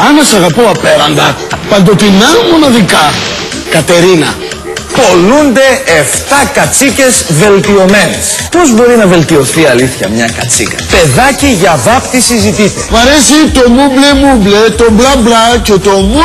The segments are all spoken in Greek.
Άννα, σ' αγαπώ απέραντα, παντοτινά μοναδικά. Κατερίνα. Πολλούνται 7 κατσίκες βελτιωμένες. Πώς μπορεί να βελτιωθεί αλήθεια μια κατσίκα? Παιδάκι για βάπτιση ζητείτε. Μ' αρέσει το μουμπλε, το μπλα μπλα και το μου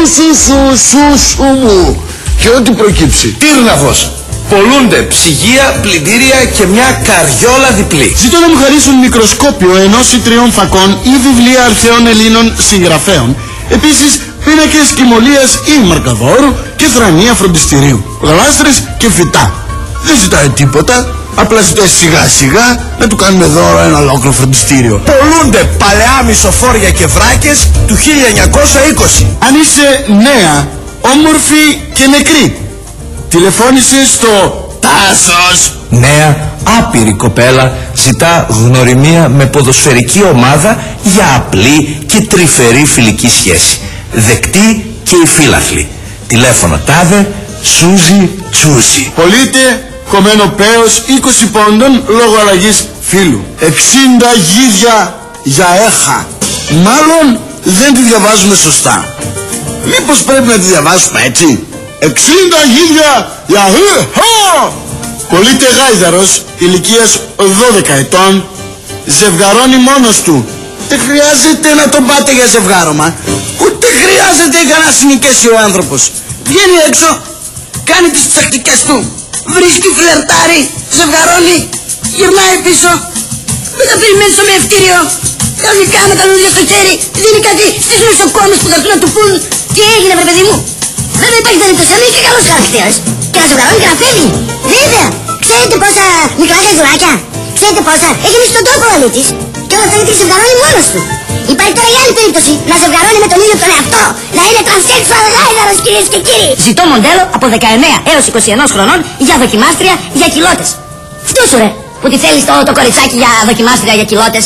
σου μου. Και ό,τι προκύψει. Τύρναβος. Πολλούνται ψυγεία, πλυντήρια και μια καριόλα διπλή. Ζητώ να μου χαρίσουν μικροσκόπιο ενός ή 3 φακών ή βιβλία αρχαίων Ελλήνων συγγραφέων. Επίσης πίνακες κοιμωλίας ή μαρκαδόρου και θρανία φροντιστηρίου. Γαλάστρες και φυτά. Δεν ζητάει τίποτα. Απλά ζητάει σιγά σιγά να του κάνουμε δώρο ένα ολόκληρο φροντιστήριο. Πολλούνται παλαιά μισοφόρια και βράκες του 1920. Αν είσαι νέα, όμορφη και νεκρή, τηλεφώνησε στο Τάσος. Νέα, άπειρη κοπέλα ζητά γνωριμία με ποδοσφαιρική ομάδα για απλή και τρυφερή φιλική σχέση. Δεκτή και υφύλαθλη. Τηλέφωνο τάδε, Σούζι Τσούζι. Πωλείται κομμένο πέος 20 πόντων λόγω αλλαγής φύλου. 60 γίδια για έχα. Μάλλον δεν τη διαβάζουμε σωστά. Μήπως πρέπει να τη διαβάσουμε έτσι? 60 γίδια για έχα. Πωλείται γάιδαρος ηλικίας 12 ετών. Ζευγαρώνει μόνος του. Δεν χρειάζεται να τον πάτε για ζευγάρωμα. Ούτε χρειάζεται για να συνοικέσει ο άνθρωπος. Βγαίνει έξω, κάνει τις ψαχτικές του, βρίσκει φλερτάρι, ζευγαρώνει, γυρνάει πίσω. Δεν θα περιμένει στο μευτήριο. Κανονικά με τα λουλίδια στο χέρι, δίνει κάτι στις νοσοκόμες που θα έρθουν να του πούν τι έγινε βρε παιδί μου. Δεν υπάρχει περίπτωση, αν είναι και καλός χαρακτήρας. Και να ζευγαρώνει και να φεύγει. Βέβαια, ξέρετε πόσα μικρά γαϊδουράκια. Ξέρετε πόσα, έχει μισό τον τόπο ο αλήτης. Και όλα αυτά γιατί ζευγαρώνει μόνος του. Υπάρχει τώρα η άλλη περίπτωση, να ζευγαρώνει με τον ίδιο τον εαυτό. Να είναι τρανσέξουαλ γάιδαρος κυρίες και κύριοι. Ζητώ μοντέλο από 19 έως 21 χρονών για δοκιμάστρια για κοιλώτες. Φτού σου ρε, που τη θέλεις το κοριτσάκι για δοκιμάστρια για κοιλώτες.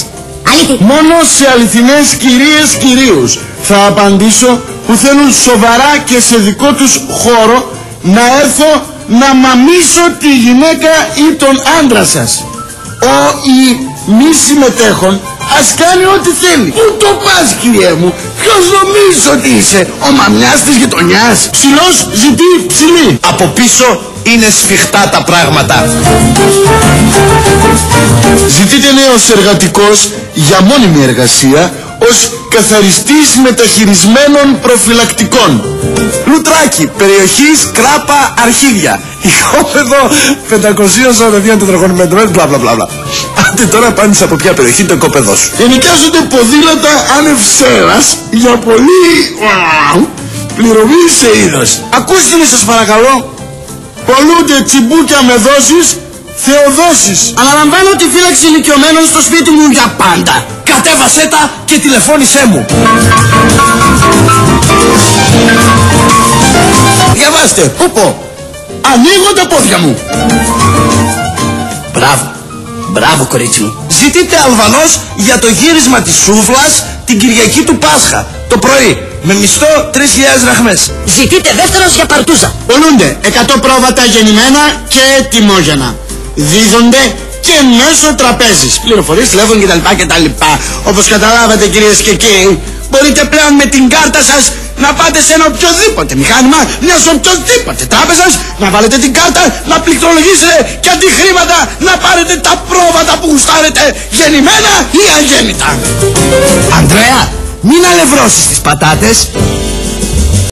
Αλήθη. Μόνο σε αληθινές κυρίες κυρίους θα απαντήσω που θέλουν σοβαρά και σε δικό τους χώρο να έρθω να μαμίσω τη γυναίκα ή τον άντρα σας. Ο ή μη συμμετέχον ας κάνει ό,τι θέλει. Πού το πας κυριέ μου? Ποιος νομίζεις ότι είσαι? Ο μαμιάς της γειτονιάς? Ψηλός ζητεί ψηλή. Από πίσω είναι σφιχτά τα πράγματα. Ζητείτε νέος εργατικός για μόνιμη εργασία ως καθαριστής μεταχειρισμένων προφυλακτικών. Λουτράκι, περιοχή Κράπα Αρχίδια. Οικόπεδο 542 τετραγωνομετρών, μπλα μπλα μπλα. Άντε τώρα απάντησε από ποια περιοχή το οικόπεδό σου. Ενοικιάζονται ποδήλατα άνευ σέρας για πολύ πληρωμή σε είδος. Ακούστε με σας παρακαλώ. Πολλούνται τσιμπούκια με δόσεις Θεοδόσεις. Αναλαμβάνω τη φύλαξη ηλικιωμένων στο σπίτι μου για πάντα. Κατέβασέ τα και τηλεφώνησέ μου. Διαβάστε. Πω. Ανοίγω τα πόδια μου. Μπράβο. Μπράβο κορίτσι μου. Ζητείτε Αλβανός για το γύρισμα της σούβλας την Κυριακή του Πάσχα το πρωί με μισθό 3.000 δραχμές. Ζητείτε δεύτερος για παρτούζα. Πολλούνται 100 πρόβατα γεννημένα και τιμόγενα. Δίδονται και μέσω τραπέζης. Πληροφορίες, τηλέφωνο κτλ. Όπως καταλάβατε κυρίες και κύριοι, μπορείτε πλέον με την κάρτα σας να πάτε σε ένα οποιοδήποτε μηχάνημα μιας οποιοδήποτε τράπεζας, να βάλετε την κάρτα, να πληκτρολογήσετε και αντί χρήματα να πάρετε τα πρόβατα που γουστάρετε γεννημένα ή αγέννητα. Ανδρέα, μην αλευρώσεις τις πατάτες.